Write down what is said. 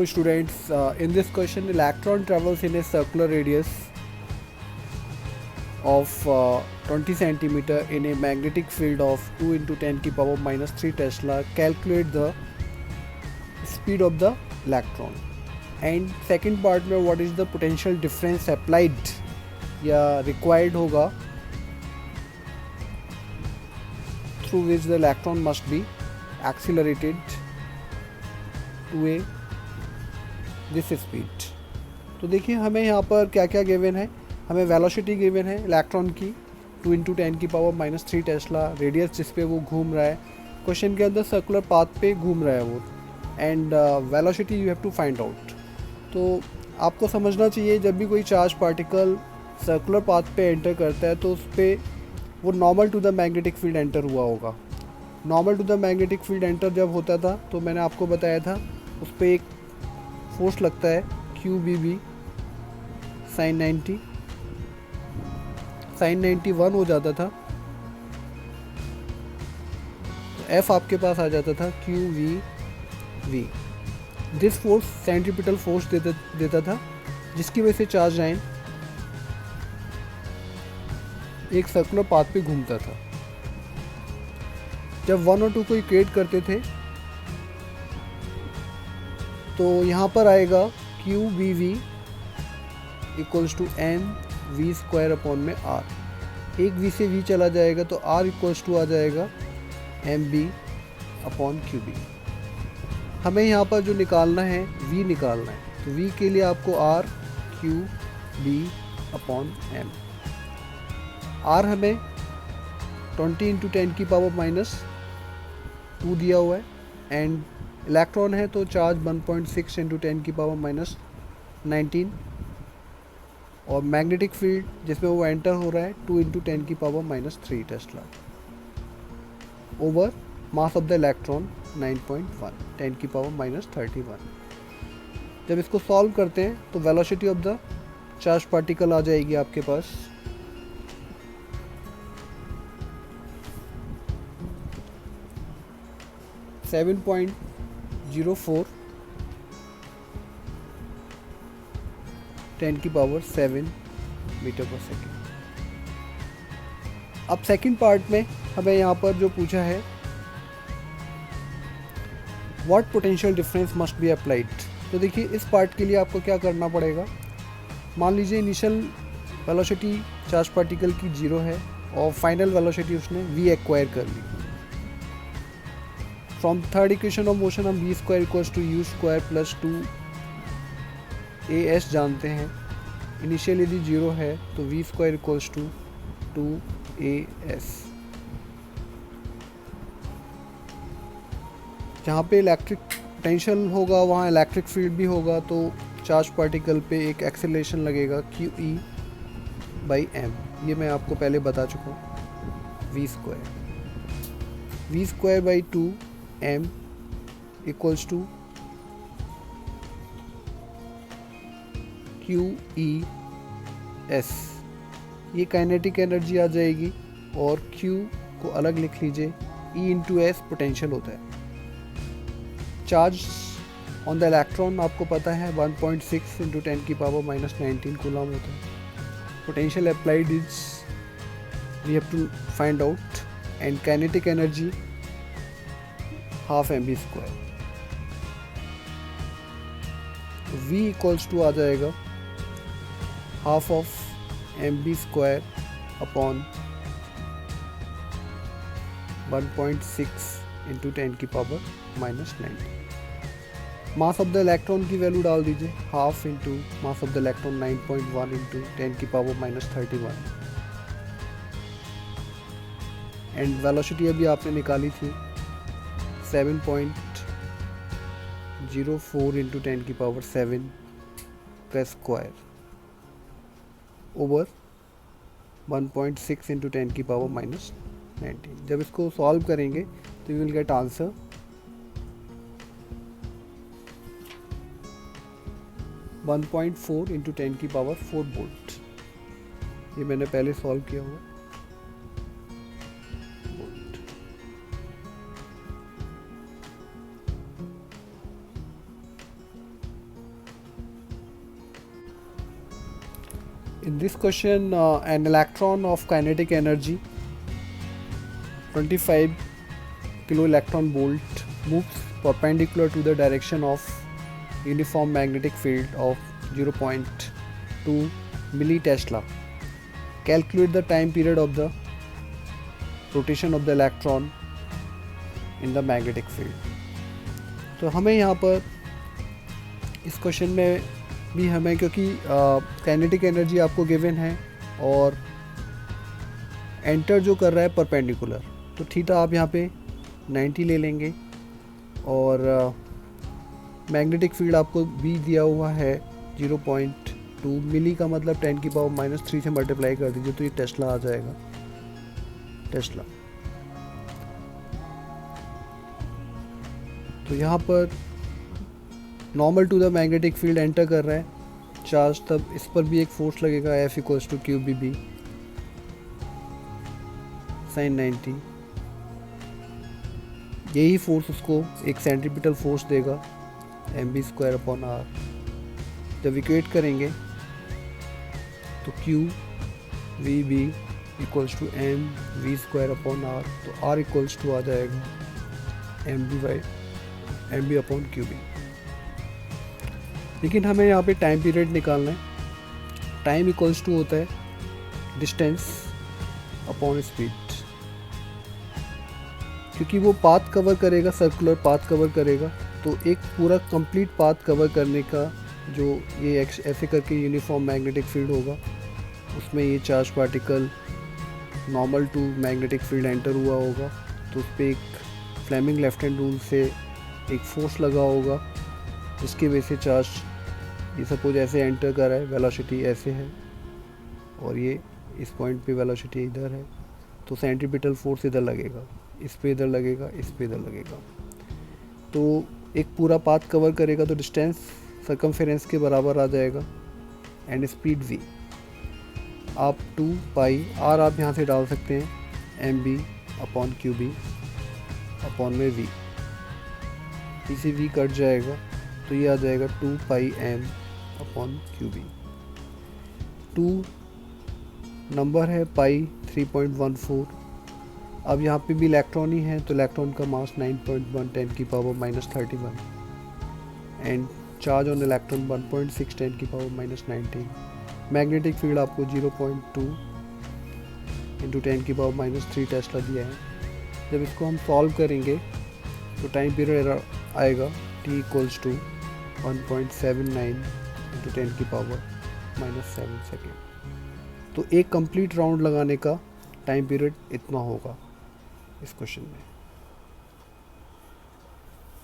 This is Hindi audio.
So students, in this question, electron travels in a circular radius of 20 centimeter in a magnetic field of 2 into 10 की power minus 3 Tesla. Calculate the speed of the electron. And second part में what is the potential difference applied या required होगा through which the electron must be accelerated to a this speed. तो देखिए हमें यहाँ पर क्या क्या गिवन है. हमें वेलोसिटी गिवन है इलेक्ट्रॉन की 2 इंटू 10 की पावर माइनस 3 टेस्ला, रेडियस जिस पे वो घूम रहा है, क्वेश्चन के अंदर सर्कुलर पाथ पे घूम रहा है वो, and velocity you have to find out. तो आपको समझना चाहिए जब भी कोई चार्ज पार्टिकल सर्कुलर पाथ पे एंटर करता है तो उस पर वो normal to the magnetic field enter हुआ होगा. Normal to the magnetic field enter जब होता था तो मैंने आपको बताया था उस पर एक फोर्स लगता है QBB साइन 90. साइन 91 हो जाता था तो F आपके पास आ जाता था QVV. This force centripetal force देता था जिसकी वजह से चार्ज लाइन एक सर्कुलर पाथ पे घूमता था. जब 1 और 2 को इक्वेट करते थे तो यहाँ पर आएगा QVV equals to mv square upon में r. एक v से v चला जाएगा तो r इक्वल्स टू आ जाएगा mb अपॉन QB. हमें यहाँ पर जो निकालना है v निकालना है, तो v के लिए आपको r QB upon m. r हमें 20 इंटू 10 की पावर माइनस 2 दिया हुआ है, एंड इलेक्ट्रॉन है तो चार्ज 1.6 इंटू 10 की पावर माइनस 19, और मैग्नेटिक फील्ड जिसमें वो एंटर हो रहा है 2 इंटू 10 की power minus 3 Tesla over mass of the electron 9.1 10 की पावर माइनस 31. जब इसको सॉल्व करते हैं तो velocity of the charge particle आ जाएगी आपके पास 7.04 10 की पावर 7 मीटर पर सेकेंड. अब सेकंड पार्ट में हमें यहाँ पर जो पूछा है what potential difference must be applied. तो देखिए इस पार्ट के लिए आपको क्या करना पड़ेगा. मान लीजिए इनिशियल वेलोसिटी चार्ज पार्टिकल की 0 है और फाइनल वेलोसिटी उसने v एक्वायर कर ली. From third equation of motion हम v square equals to u square plus 2as जानते हैं. इनिशियल यदि 0 है तो v square equals to 2as. जहाँ पे इलेक्ट्रिक पोटेंशियल होगा वहाँ इलेक्ट्रिक फील्ड भी होगा, तो चार्ज पार्टिकल पे एक एक्सेलरेशन लगेगा QE बाई m. ये मैं आपको पहले बता चुका हूँ. v square by 2m equals to QES. ये काइनेटिक एनर्जी आ जाएगी, और Q को अलग लिख लीजिए, E इंटू S पोटेंशियल होता है. चार्ज ऑन द इलेक्ट्रॉन आपको पता है 1.6 इंटू 10 की पावर माइनस 19 कूलम होता है. Potential applied is we have to find out, and kinetic energy half mv square. v equals to आ जाएगा half of mv square upon 1.6 into 10 की power minus 19. Mass of the electron की वैल्यू डाल दीजिए, half into mass of the electron 9.1 into 10 की पावर माइनस 31, एंड वेलोसिटी अभी आपने निकाली थी 7.04 इंटू 10 की पावर 7 का स्क्वायर ओवर 1.6 इंटू 10 की पावर माइनस 19. जब इसको सॉल्व करेंगे तो you will get answer 1.4 into 10 की पावर 4 वोल्ट. ये मैंने पहले सॉल्व किया हुआ. In this question, an electron of kinetic energy 25 kilo electron volt moves perpendicular to the direction of uniform magnetic field of 0.2 millitesla. Calculate the time period of the rotation of the electron in the magnetic field. तो हमें यहाँ पर इस क्वेश्चन में भी हमें, क्योंकि काइनेटिक एनर्जी आपको गिवन है और एंटर जो कर रहा है परपेंडिकुलर, तो थीटा आप यहाँ पे 90 ले लेंगे और मैग्नेटिक फील्ड आपको भी दिया हुआ है 0.2 मिली का मतलब 10⁻³ से मल्टीप्लाई कर दीजिए तो ये टेस्ला आ जाएगा, टेस्ला। तो यहाँ पर normal to the magnetic field enter कर रहा है चार्ज, तब इस पर भी एक फोर्स लगेगा F = QBB sin 90। यही फोर्स उसको एक सेंट्रीपिटल फोर्स देगा mv²/r। जब इक्वेट करेंगे तो QVB = mv²/r, तो R = आ जाएगा mv/QB। लेकिन हमें यहाँ पे टाइम पीरियड निकालना है। टाइम इक्वल्स टू होता है डिस्टेंस अपॉन स्पीड, क्योंकि वो पाथ कवर करेगा, सर्कुलर पाथ कवर करेगा, तो एक पूरा कंप्लीट पाथ कवर करने का जो ये ऐसे करके यूनिफॉर्म मैग्नेटिक फील्ड होगा, उसमें ये charge particle normal to magnetic field enter हुआ होगा, तो उस पर एक फ्लेमिंग लेफ्ट हैंड रूल से एक फोर्स लगा होगा, जिसकी वजह से चार्ज ये सपोज ऐसे एंटर कर रहा है, वेलोसिटी ऐसे है और ये इस पॉइंट पे वेलोसिटी इधर है, तो सेंट्रीपिटल फोर्स इधर लगेगा, इस पे इधर लगेगा, इस पे इधर लगेगा, तो एक पूरा पाथ कवर करेगा, तो डिस्टेंस सर्कमफेरेंस के बराबर आ जाएगा एंड स्पीड v। आप 2πr आप यहाँ से डाल सकते हैं mv/QB अपॉन में v, इसी v कट जाएगा तो ये आ जाएगा 2πm/QB। 2 नंबर है, पाई 3.14। अब यहाँ पे भी इलेक्ट्रॉन ही है, तो इलेक्ट्रॉन का मास 9.1 10⁻³ and charge on electron 1.6 10⁻19। Magnetic field आपको 0.2 × 10⁻³ टेस्ला दिया है। जब इसको हम सॉल्व करेंगे तो टाइम पीरियड आएगा t = 1.79 × 10⁻⁷ सेकेंड। तो एक कंप्लीट राउंड लगाने का टाइम पीरियड इतना होगा इस क्वेश्चन में।